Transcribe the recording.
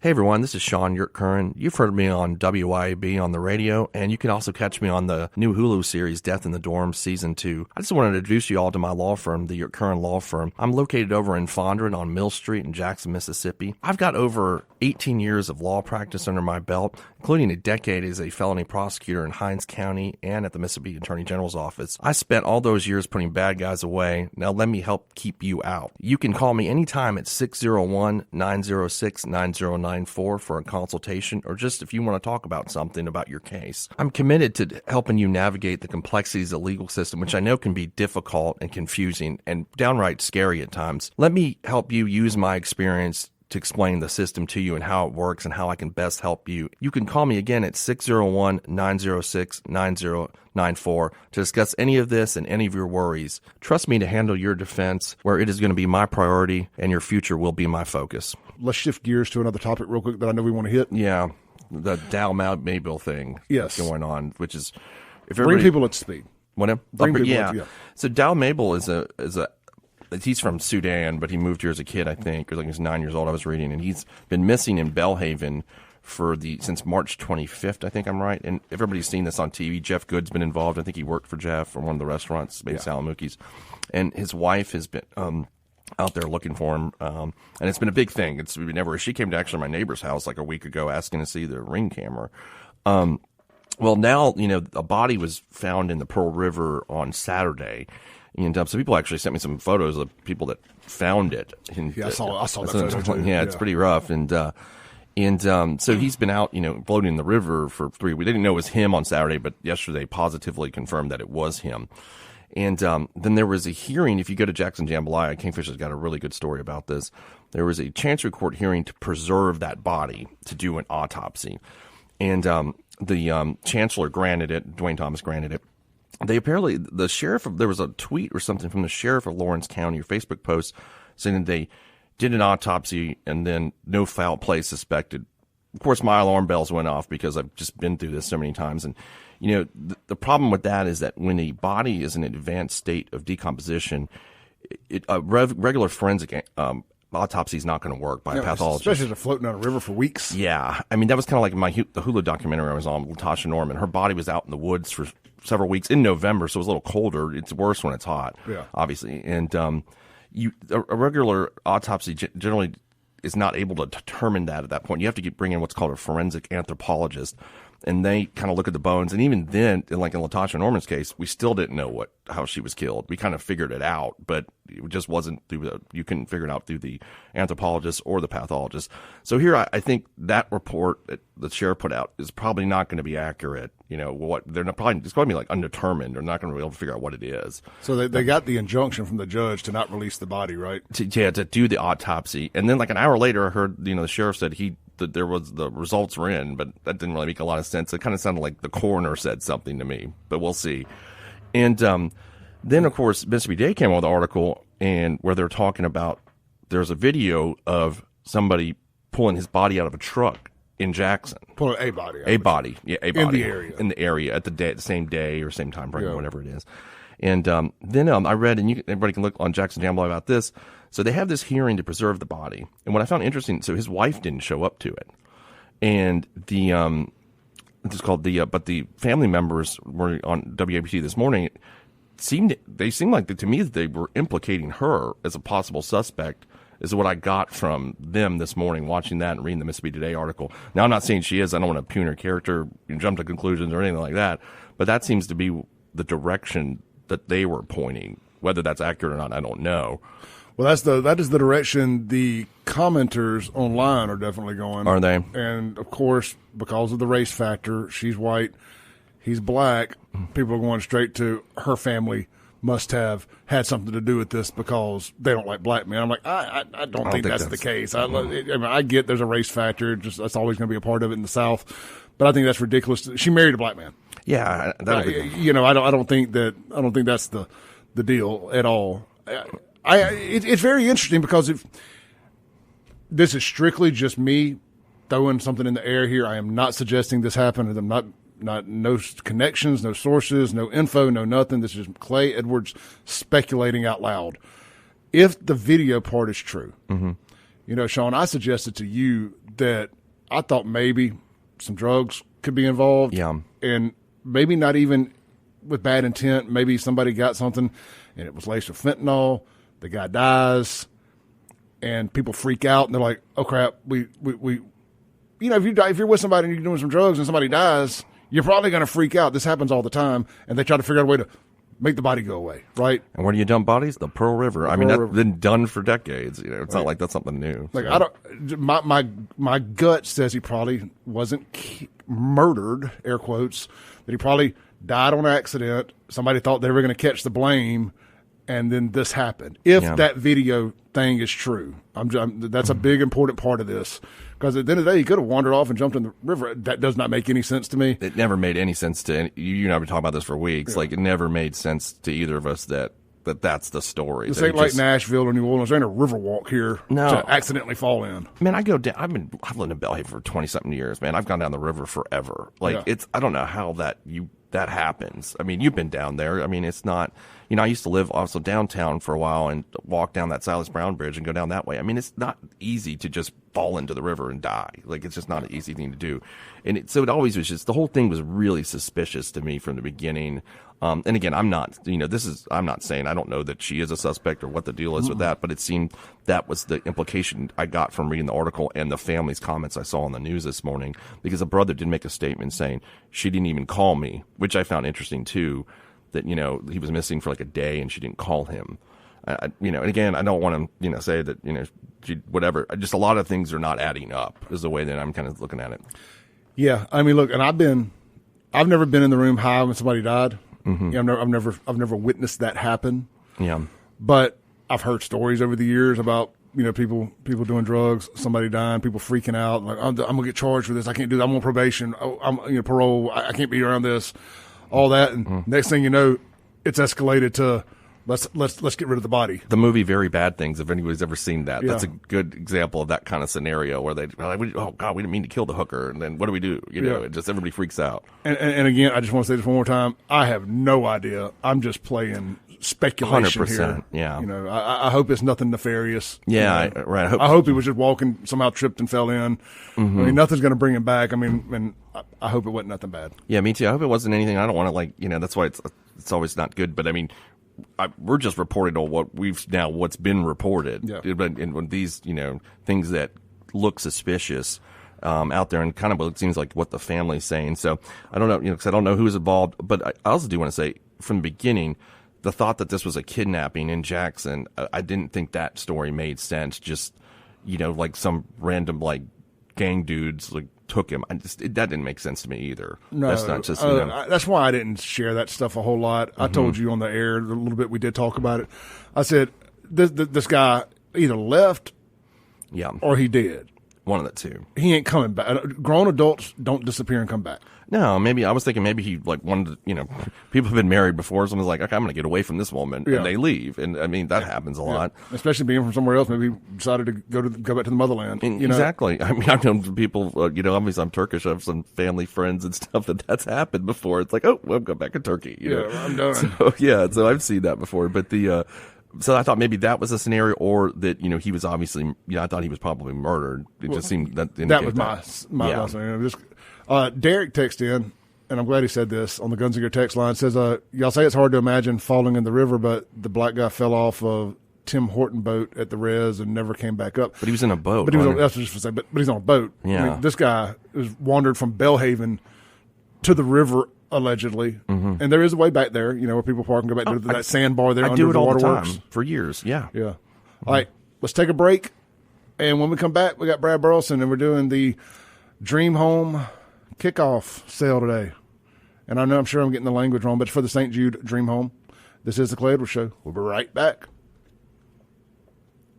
Hey everyone, this is Sean Yurtkuran. You've heard me on WYAB on the radio, and you can also catch me on the new Hulu series Death in the Dorm Season 2. I just wanted to introduce you all to my law firm, the Yurtkuran Law Firm. I'm located over in Fondren on Mill Street in Jackson, Mississippi. I've got over 18 years of law practice under my belt, including a decade as a felony prosecutor in Hinds County and at the Mississippi Attorney General's office. I spent all those years putting bad guys away. Now let me help keep you out. You can call me anytime at 601-906-9094 for a consultation, or just if you want to talk about something about your case. I'm committed to helping you navigate the complexities of the legal system, which I know can be difficult and confusing and downright scary at times. Let me help you use my experience to explain the system to you and how it works and how I can best help you. You can call me again at 601-906-9094 to discuss any of this and any of your worries. Trust me to handle your defense, where it is going to be my priority and your future will be my focus. Let's shift gears to another topic real quick that I know we want to hit. Yeah, the Dau Mabil thing going on, which is... Bring people up to speed. Yeah. So Dau Mabil he's from Sudan, but he moved here as a kid, I think, or like he was 9 years old, I was reading, and he's been missing in Belhaven since March 25th, I think I'm right, and everybody's seen this on TV. Jeff Good's been involved. I think he worked for Jeff or one of the restaurants, maybe Salamuki's, and his wife has been out there looking for him, and it's been a big thing. She came to actually my neighbor's house like a week ago asking to see the Ring camera. Well, now, a body was found in the Pearl River on Saturday. And so people actually sent me some photos of people that found it. And, I saw that photo too. Yeah, it's pretty rough. And so he's been out, floating in the river for 3 weeks. They didn't know it was him on Saturday, but yesterday positively confirmed that it was him. And then there was a hearing. If you go to Jackson Jambalaya, Kingfisher's got a really good story about this. There was a Chancery Court hearing to preserve that body, to do an autopsy. And the chancellor granted it. Dwayne Thomas granted it. The sheriff, there was a tweet or something from the sheriff of Lawrence County, or Facebook post, saying that they did an autopsy and then no foul play suspected. Of course, my alarm bells went off because I've just been through this so many times. And, the problem with that is that when a body is in an advanced state of decomposition, a regular forensic autopsy is not going to work by a pathologist. Especially if they're floating on a river for weeks. Yeah. I mean, that was kind of like the Hulu documentary I was on, Latasha Norman. Her body was out in the woods for several weeks in November, so it was a little colder. It's worse when it's hot, obviously. And a regular autopsy generally is not able to determine that at that point. You have to bring in what's called a forensic anthropologist, and they kind of look at the bones. And even then, like in Latasha Norman's case, we still didn't know how she was killed. We kind of figured it out, but it just wasn't you couldn't figure it out through the anthropologist or the pathologist. So here, I think that report that the sheriff put out is probably not going to be accurate. It's going to be like undetermined. They're not going to be able to figure out what it is. So they got the injunction from the judge to not release the body, right? To do the autopsy. And then like an hour later, I heard, the sheriff said that the results were in, but that didn't really make a lot of sense. It kind of sounded like the coroner said something to me, but we'll see. And then, of course, Mississippi Today came out with an article where they're talking about there's a video of somebody pulling his body out of a truck in Jackson. Pulling a body. A body. In the area. In the area at the same day or same time frame, whatever it is. And then I read, and everybody can look on Jackson Jambalaya about this. So they have this hearing to preserve the body. And what I found interesting, so his wife didn't show up to it. And but the family members were on WABC this morning. They seemed like, to me, that they were implicating her as a possible suspect, is what I got from them this morning, watching that and reading the Mississippi Today article. Now, I'm not saying she is. I don't want to impugn her character, jump to conclusions or anything like that. But that seems to be the direction that they were pointing. Whether that's accurate or not, I don't know. Well, that is the direction the commenters online are definitely going. Are they? And, of course, because of the race factor, she's white, he's black, people are going straight to her family must have had something to do with this because they don't like black men. I'm like, I don't think that's the case. I get there's a race factor. That's always going to be a part of it in the South. But I think that's ridiculous. She married a black man. Yeah. I don't think that's the deal at all. It's very interesting because this is strictly just me throwing something in the air here. I am not suggesting this happened. I'm not no connections, no sources, no info, no nothing. This is Clay Edwards speculating out loud. If the video part is true, Sean, I suggested to you that I thought maybe some drugs could be involved. Yeah. And maybe not even with bad intent. Maybe somebody got something and it was laced with fentanyl. The guy dies and people freak out and they're like, oh crap, we if you're with somebody and you're doing some drugs and somebody dies, you're probably going to freak out. This happens all the time. And they try to figure out a way to make the body go away, right? And where do you dump bodies? The Pearl River. That's been done for decades. It's not like that's something new. Like, I don't. My gut says he probably wasn't murdered, air quotes. That he probably died on accident. Somebody thought they were going to catch the blame, and then this happened. If that video thing is true, that's a big important part of this. Because at the end of the day, he could have wandered off and jumped in the river. That does not make any sense to me. It never made any sense to you and I have been talking about this for weeks. Like, it never made sense to either of us that's the story. This ain't like Nashville or New Orleans. There ain't a river walk here to accidentally fall in. Man, I go down. I've lived in Belhaven for 20-something years, man. I've gone down the river forever. Like, I don't know how that happens. I mean, you've been down there. I mean, it's not, I used to live also downtown for a while and walk down that Silas Brown Bridge and go down that way. I mean, it's not easy to just fall into the river and die. Like, it's just not an easy thing to do. And so it always was just, the whole thing was really suspicious to me from the beginning. And again, I'm not saying, I don't know that she is a suspect or what the deal is with that, but it seemed that was the implication I got from reading the article and the family's comments I saw on the news this morning, because the brother did make a statement saying she didn't even call me, which I found interesting too, that, he was missing for like a day and she didn't call him. And again, I don't want to, say that, she, whatever, just a lot of things are not adding up is the way that I'm kind of looking at it. Yeah. I mean, look, and I've never been in the room high when somebody died. Mm-hmm. I've never witnessed that happen. Yeah. But I've heard stories over the years about, people doing drugs, somebody dying, people freaking out. Like, I'm going to get charged for this. I can't do that. I'm on probation. I'm, parole. I can't be around this, all that. And next thing you know, it's escalated to, let's get rid of the body. The movie Very Bad Things, if anybody's ever seen that, that's a good example of that kind of scenario where oh God, we didn't mean to kill the hooker, and then what do we do? It just everybody freaks out. And again, I just want to say this one more time. I have no idea. I'm just playing speculation 100%, here. Yeah. I hope it's nothing nefarious. Yeah, right. I hope he was just walking, somehow tripped and fell in. I mean, nothing's going to bring him back. I mean, and I hope it wasn't nothing bad. Yeah, me too. I hope it wasn't anything. I don't want to that's why it's always not good. But I mean, we're just reporting on what's been reported. Yeah. But when these, things that look suspicious out there, and kind of what it seems like what the family's saying. So I don't know, because I don't know who's involved. But I also do want to say from the beginning, the thought that this was a kidnapping in Jackson, I didn't think that story made sense. Just, like some random gang dudes took him. That didn't make sense to me either. No, that's not just. That's why I didn't share that stuff a whole lot. I told you on the air a little bit. We did talk about it. I said this guy either left, or he did. One of the two. He ain't coming back. Grown adults don't disappear and come back. No, maybe I was thinking maybe he wanted to, people have been married before. Someone's like, okay, I'm going to get away from this woman, and they leave. And I mean, that happens a lot. Especially being from somewhere else. Maybe he decided to go back to the motherland. Exactly. I mean, I've known people, obviously I'm Turkish. I have some family friends and stuff that's happened before. It's like, oh, well, go back to Turkey. I'm done. So I've seen that before. But so I thought maybe that was a scenario, or that, he was obviously, I thought he was probably murdered. It just seemed that was my thoughts. Derek texted in, and I'm glad he said this on the Guns and Gear text line. Says, y'all say it's hard to imagine falling in the river, but the black guy fell off of Tim Horton boat at the res and never came back up. But he was in a boat. But he was on, that's what I was saying, but he's on a boat. Yeah. I mean, this guy was wandered from Belhaven to the river, allegedly. And there is a way back there, where people park and go back to that sandbar there. I under do it the all the waterworks. time for years. Yeah. Yeah. All right, let's take a break. And when we come back, we got Brad Burleson, and we're doing the Dream Home kickoff sale today. And I'm sure I'm getting the language wrong, but it's for the St. Jude Dream Home. This is the Clay Edwards Show. We'll be right back.